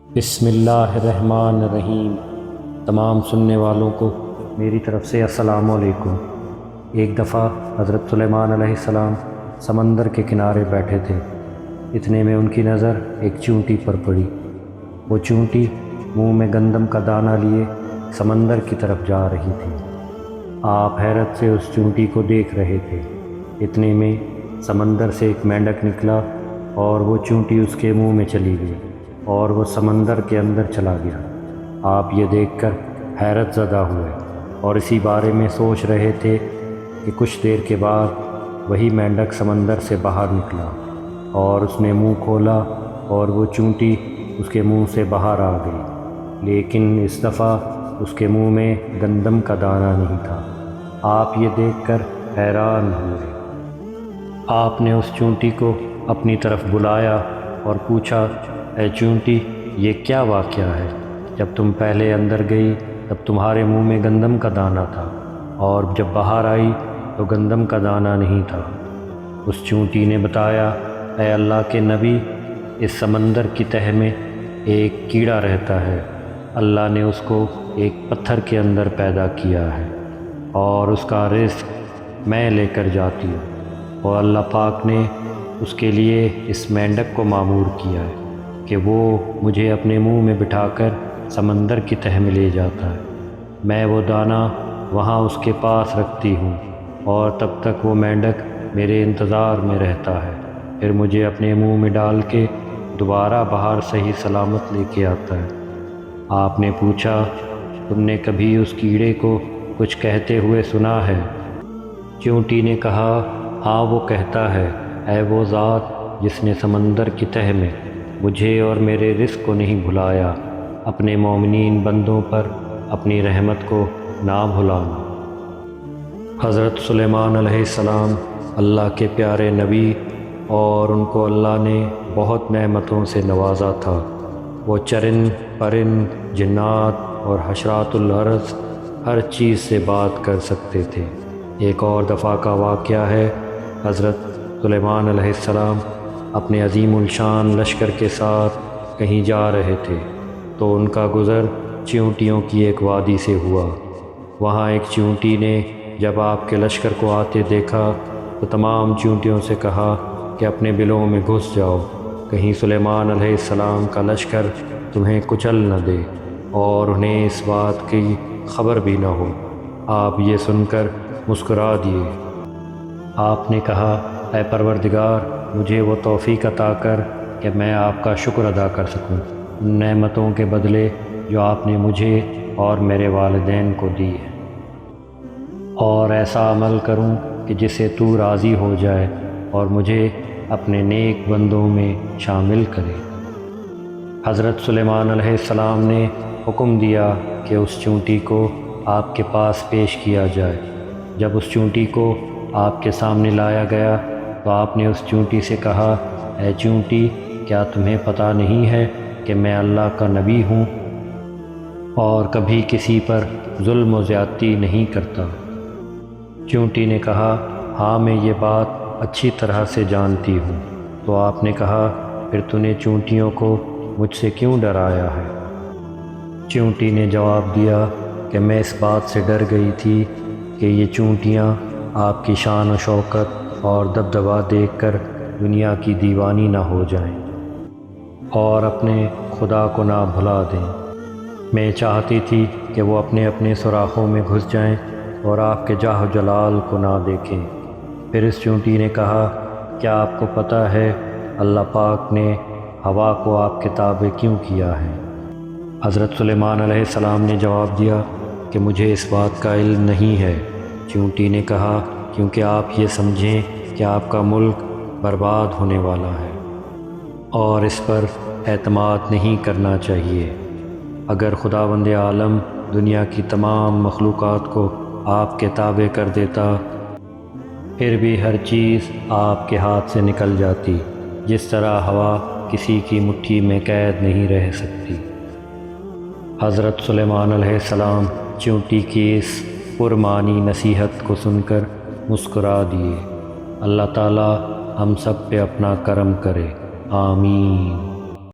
بسم اللہ الرحمن الرحیم۔ تمام سننے والوں کو میری طرف سے السلام علیکم۔ ایک دفعہ حضرت سلیمان علیہ السلام سمندر کے کنارے بیٹھے تھے۔ اتنے میں ان کی نظر ایک چونٹی پر پڑی۔ وہ چونٹی منہ میں گندم کا دانہ لیے سمندر کی طرف جا رہی تھی۔ آپ حیرت سے اس چونٹی کو دیکھ رہے تھے۔ اتنے میں سمندر سے ایک مینڈک نکلا اور وہ چونٹی اس کے منہ میں چلی گئی اور وہ سمندر کے اندر چلا گیا۔ آپ یہ دیکھ کر حیرت زدہ ہوئے اور اسی بارے میں سوچ رہے تھے کہ کچھ دیر کے بعد وہی مینڈک سمندر سے باہر نکلا اور اس نے منہ کھولا اور وہ چونٹی اس کے منہ سے باہر آ گئی، لیکن اس دفعہ اس کے منہ میں گندم کا دانہ نہیں تھا۔ آپ یہ دیکھ کر حیران ہوئے۔ آپ نے اس چونٹی کو اپنی طرف بلایا اور پوچھا، اے چونٹی، یہ کیا واقعہ ہے؟ جب تم پہلے اندر گئی تب تمہارے منہ میں گندم کا دانہ تھا اور جب باہر آئی تو گندم کا دانہ نہیں تھا۔ اس چونٹی نے بتایا، اے اللہ کے نبی، اس سمندر کی تہہ میں ایک کیڑا رہتا ہے۔ اللہ نے اس کو ایک پتھر کے اندر پیدا کیا ہے اور اس کا رزق میں لے کر جاتی ہوں، اور اللہ پاک نے اس کے لیے اس مینڈک کو معمور کیا ہے کہ وہ مجھے اپنے منہ میں بٹھا کر سمندر کی تہہ میں لے جاتا ہے۔ میں وہ دانہ وہاں اس کے پاس رکھتی ہوں اور تب تک وہ مینڈک میرے انتظار میں رہتا ہے، پھر مجھے اپنے منہ میں ڈال کے دوبارہ باہر صحیح سلامت لے کے آتا ہے۔ آپ نے پوچھا، تم نے کبھی اس کیڑے کو کچھ کہتے ہوئے سنا ہے؟ چونٹی نے کہا، ہاں، وہ کہتا ہے، اے وہ ذات جس نے سمندر کی تہہ میں مجھے اور میرے رزق کو نہیں بھلایا، اپنے مومنین بندوں پر اپنی رحمت کو نہ بھلانا۔ حضرت سلیمان علیہ السلام اللہ کے پیارے نبی اور ان کو اللہ نے بہت نعمتوں سے نوازا تھا۔ وہ چرند پرند، جنات اور حشرات الارض ہر چیز سے بات کر سکتے تھے۔ ایک اور دفعہ کا واقعہ ہے، حضرت سلیمان علیہ السلام اپنے عظیم الشان لشکر کے ساتھ کہیں جا رہے تھے تو ان کا گزر چیونٹیوں کی ایک وادی سے ہوا۔ وہاں ایک چیونٹی نے جب آپ کے لشکر کو آتے دیکھا تو تمام چیونٹیوں سے کہا کہ اپنے بلوں میں گھس جاؤ، کہیں سلیمان علیہ السلام کا لشکر تمہیں کچل نہ دے اور انہیں اس بات کی خبر بھی نہ ہو۔ آپ یہ سن کر مسکرا دیے۔ آپ نے کہا، اے پروردگار، مجھے وہ توفیق عطا کر کہ میں آپ کا شکر ادا کر سکوں ان نعمتوں کے بدلے جو آپ نے مجھے اور میرے والدین کو دی ہے، اور ایسا عمل کروں کہ جسے تو راضی ہو جائے اور مجھے اپنے نیک بندوں میں شامل کرے۔ حضرت سلیمان علیہ السلام نے حکم دیا کہ اس چونٹی کو آپ کے پاس پیش کیا جائے۔ جب اس چونٹی کو آپ کے سامنے لایا گیا تو آپ نے اس چونٹی سے کہا، اے چونٹی، کیا تمہیں پتہ نہیں ہے کہ میں اللہ کا نبی ہوں اور کبھی کسی پر ظلم و زیادتی نہیں کرتا؟ چونٹی نے کہا، ہاں، میں یہ بات اچھی طرح سے جانتی ہوں۔ تو آپ نے کہا، پھر تو نے چونٹیوں کو مجھ سے کیوں ڈرایا ہے؟ چونٹی نے جواب دیا کہ میں اس بات سے ڈر گئی تھی کہ یہ چونٹیاں آپ کی شان و شوکت اور دبدبا دیکھ کر دنیا کی دیوانی نہ ہو جائیں اور اپنے خدا کو نہ بھلا دیں۔ میں چاہتی تھی کہ وہ اپنے اپنے سوراخوں میں گھس جائیں اور آپ کے جاہ و جلال کو نہ دیکھیں۔ پھر اس چونٹی نے کہا، کیا آپ کو پتہ ہے اللہ پاک نے ہوا کو آپ کے تابع کیوں کیا ہے؟ حضرت سلیمان علیہ السلام نے جواب دیا کہ مجھے اس بات کا علم نہیں ہے۔ چونٹی نے کہا، کیونکہ آپ یہ سمجھیں کہ آپ کا ملک برباد ہونے والا ہے اور اس پر اعتماد نہیں کرنا چاہیے۔ اگر خداوند عالم دنیا کی تمام مخلوقات کو آپ کے تابع کر دیتا، پھر بھی ہر چیز آپ کے ہاتھ سے نکل جاتی، جس طرح ہوا کسی کی مٹھی میں قید نہیں رہ سکتی۔ حضرت سلیمان علیہ السلام چونٹی کی اس پرمعنی نصیحت کو سن کر مسکرا دیے۔ اللہ تعالی ہم سب پہ اپنا کرم کرے، آمین۔